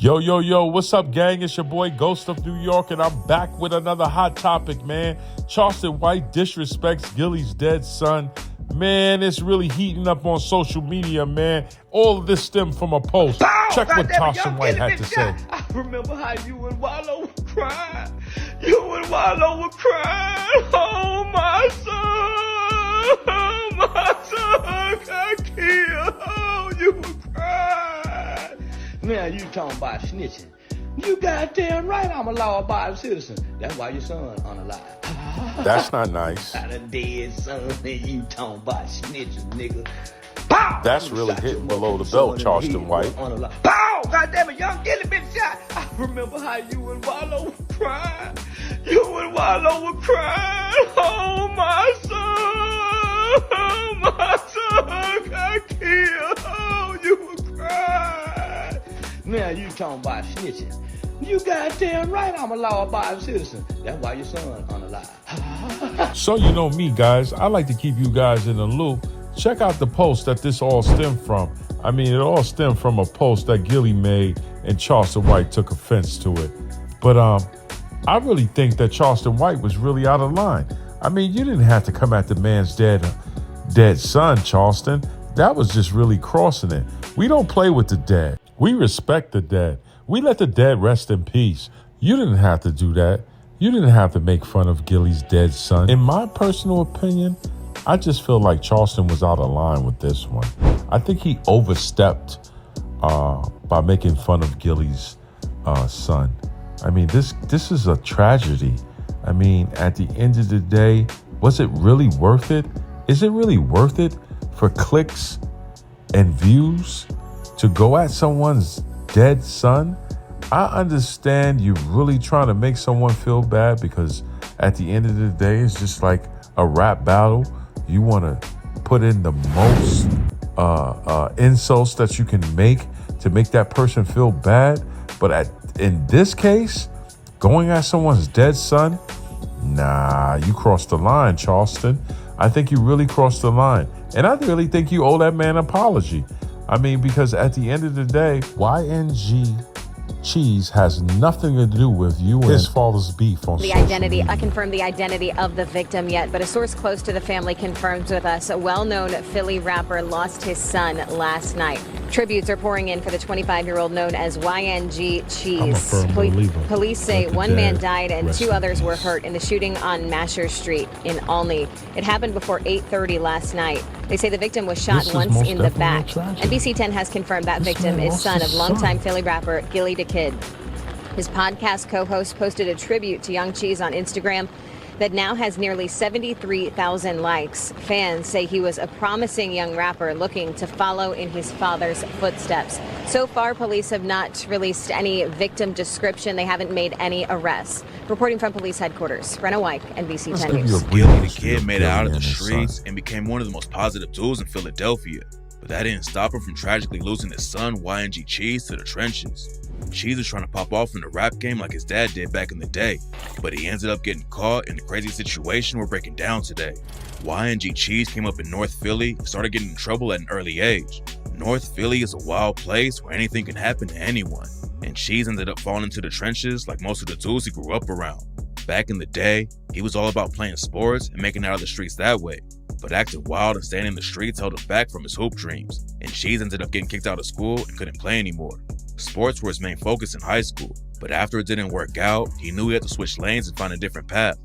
Yo, yo, yo, what's up, gang? It's your boy, Ghost of New York, and I'm back with another hot topic, man. Charleston White disrespects Gilly's dead son. Man, it's really heating up on social media, man. All of this stemmed from a post. Check what Charleston White had to say. I remember how you and Wallow were crying. You and Wallow were crying. Oh, my son. Oh, my son got killed. Oh, you were crying. Now you talking about snitching. You goddamn right I'm a law-abiding citizen. That's why your son unalive. That's not nice. Got a dead son and you talking about snitching, nigga. Pow! That's really hitting below the belt, Charleston White. Pow! Goddamn it, young Gilly been shot. I remember how you and Wallow were crying. You and Wallow were crying. Oh, my son. Oh, my son got killed. Oh, you were crying. Now you talking about snitching. You goddamn right I'm a law-abiding citizen. That's why your son unalive. So you know me, guys. I like to keep you guys in the loop. Check out the post that this all stemmed from. I mean, it all stemmed from a post that Gilly made, and Charleston White took offense to it. But I really think that Charleston White was really out of line. I mean, you didn't have to come at the man's dead son, Charleston. That was just really crossing it. We don't play with the dead. We respect the dead. We let the dead rest in peace. You didn't have to do that. You didn't have to make fun of Gilly's dead son. In my personal opinion, I just feel like Charleston was out of line with this one. I think he overstepped by making fun of Gilly's son. I mean, this is a tragedy. I mean, at the end of the day, was it really worth it? Is it really worth it for clicks and views to go at someone's dead son? I understand you're really trying to make someone feel bad because at the end of the day, it's just like a rap battle. You want to put in the most insults that you can make to make that person feel bad. But in this case, going at someone's dead son, nah, you crossed the line, Charleston. I think you really crossed the line. And I really think you owe that man an apology. I mean, because at the end of the day, YNG Cheese has nothing to do with you and his father's beef on social media. I confirmed the identity of the victim yet, but a source close to the family confirms with us a well-known Philly rapper lost his son last night. Tributes are pouring in for the 25-year-old known as YNG Cheese. Police say one man died and two others were hurt in the shooting on Masher Street in Olney. It happened before 8:30 last night. They say the victim was shot once in the back. NBC 10 has confirmed that victim is son of longtime Philly rapper Gilly the Kid. His podcast co-host posted a tribute to Young Cheese on Instagram that now has nearly 73,000 likes. Fans say he was a promising young rapper looking to follow in his father's footsteps. So far, police have not released any victim description. They haven't made any arrests. Reporting from police headquarters, Brenna White, NBC 10 News. Gilly the Kid made it out of the streets and became one of the most positive dudes in Philadelphia. But that didn't stop him from tragically losing his son, YNG Cheese, to the trenches. Cheese was trying to pop off in the rap game like his dad did back in the day, but he ended up getting caught in the crazy situation we're breaking down today. YNG Cheese came up in North Philly and started getting in trouble at an early age. North Philly is a wild place where anything can happen to anyone, and Cheese ended up falling into the trenches like most of the dudes he grew up around. Back in the day, he was all about playing sports and making it out of the streets that way, but acting wild and staying in the streets held him back from his hoop dreams, and Cheese ended up getting kicked out of school and couldn't play anymore. Sports were his main focus in high school, but after it didn't work out, he knew he had to switch lanes and find a different path.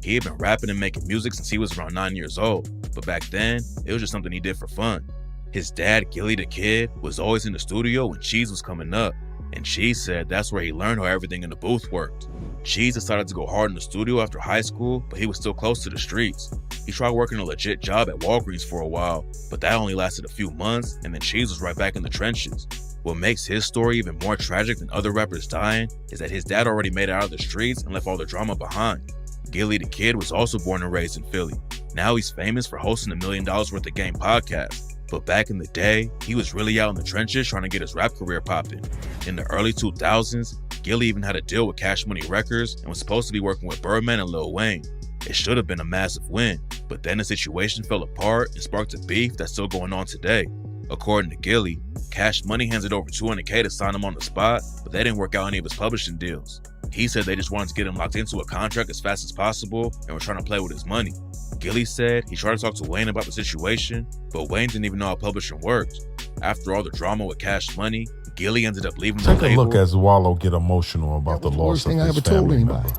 He had been rapping and making music since he was around 9 years old, but back then, it was just something he did for fun. His dad, Gilly the Kid, was always in the studio when Cheese was coming up, and Cheese said that's where he learned how everything in the booth worked. Cheese decided to go hard in the studio after high school, but he was still close to the streets. He tried working a legit job at Walgreens for a while, but that only lasted a few months, and then Cheese was right back in the trenches. What makes his story even more tragic than other rappers dying is that his dad already made it out of the streets and left all the drama behind. Gilly the Kid was also born and raised in Philly. Now he's famous for hosting $1 Million Worth of Game podcast. But back in the day, he was really out in the trenches trying to get his rap career popping. In the early 2000s, Gilly even had a deal with Cash Money Records and was supposed to be working with Birdman and Lil Wayne. It should have been a massive win, but then the situation fell apart and sparked a beef that's still going on today. According to Gilly, Cash Money handed over $200K to sign him on the spot, but they didn't work out any of his publishing deals. He said they just wanted to get him locked into a contract as fast as possible and were trying to play with his money. Gilly said he tried to talk to Wayne about the situation, but Wayne didn't even know how publishing worked. After all the drama with Cash Money, Gilly ended up leaving the label. Take a look as Wallow get emotional about the loss of his family member. Worst thing I ever told anybody.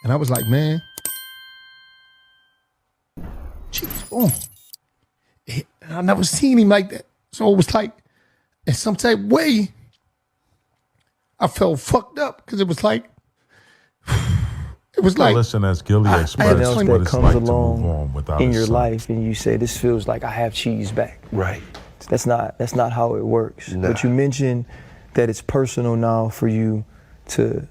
And I was like, man, jeez, boom. I never seen him like that. So it was like, in some type of way, I felt fucked up because it was like, listen as Gilly expressed what it's like to move on without in his your son. life, and you say, this feels like I have Cheese back. Right. That's not how it works. Nah. But you mentioned that it's personal now for you to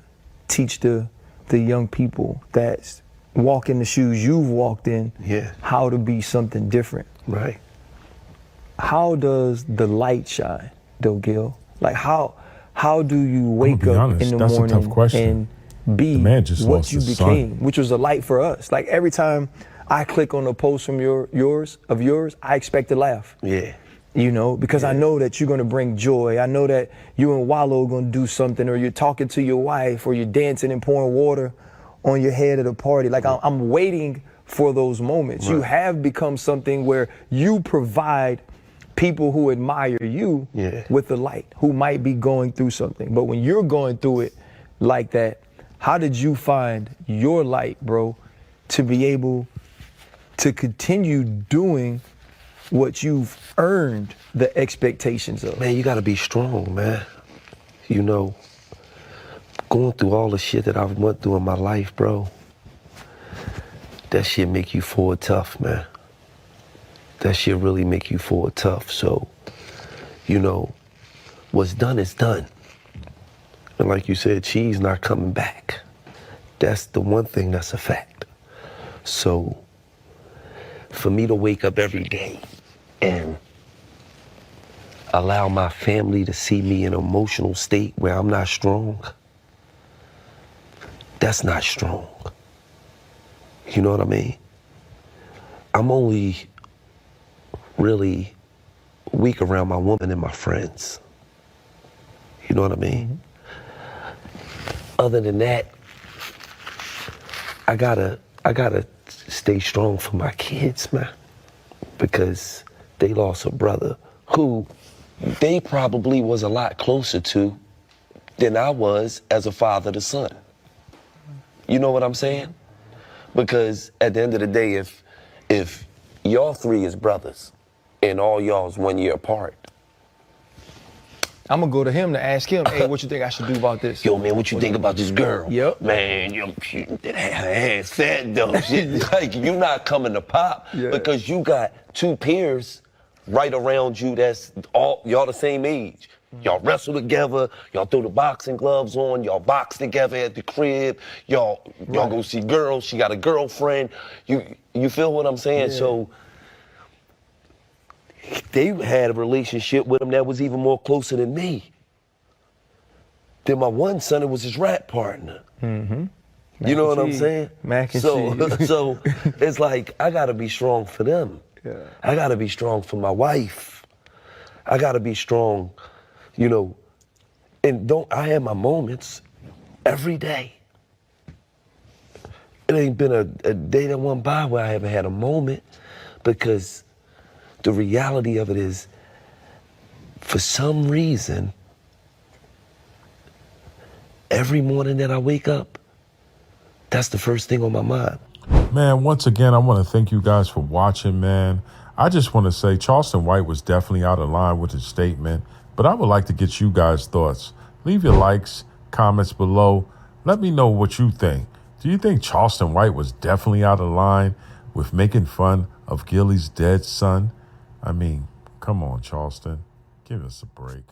teach the young people that walk in the shoes you've walked in, how to be something different. Right. How does the light shine, though, Gil? Like how do you wake up honest, in the that's a morning tough question. and be just what lost you his became, son. which was a light for us? Like every time I click on a post from yours, I expect to laugh. Yeah. You know, because I know that you're gonna bring joy. I know that you and Wallow are gonna do something, or you're talking to your wife, or you're dancing and pouring water on your head at a party. Like I'm waiting for those moments. Right. You have become something where you provide people who admire you with the light, who might be going through something. But when you're going through it like that, how did you find your light, bro, to be able to continue doing what you've earned the expectations of? Man, you gotta be strong, man. You know, going through all the shit that I've went through in my life, bro, that shit make you forward tough, man. That shit really make you forward tough. So, you know, what's done is done. And like you said, Cheese not coming back. That's the one thing that's a fact. So, for me to wake up every day and allow my family to see me in an emotional state where I'm not strong, that's not strong. You know what I mean? I'm only really weak around my woman and my friends. You know what I mean? Other than that, I gotta stay strong for my kids, man, because they lost a brother who they probably was a lot closer to than I was as a father to son. You know what I'm saying? Because at the end of the day, if y'all three is brothers and all y'all's 1 year apart, I'm gonna go to him to ask him, hey, what you think I should do about this? yo, man, what you think about this girl? Yep. Man, yo, that ass fat though. Shit, like, you not coming to pop because you got two peers right around you that's all, y'all the same age. Y'all wrestle together, y'all throw the boxing gloves on, y'all box together at the crib, y'all go see girls, she got a girlfriend. You feel what I'm saying? Yeah. So they had a relationship with him that was even more closer than me. Then my one son, it was his rap partner. Mm-hmm. You know what I'm saying? Mac and so cheese. so it's like, I gotta be strong for them. Yeah. I gotta be strong for my wife. I gotta be strong, you know, and I have my moments every day. It ain't been a day that went by where I haven't had a moment, because the reality of it is, for some reason, every morning that I wake up, that's the first thing on my mind. Man, once again, I want to thank you guys for watching, man. I just want to say Charleston White was definitely out of line with his statement, but I would like to get you guys' thoughts. Leave your likes, comments below. Let me know what you think. Do you think Charleston White was definitely out of line with making fun of Gilly's dead son? I mean, come on, Charleston. Give us a break.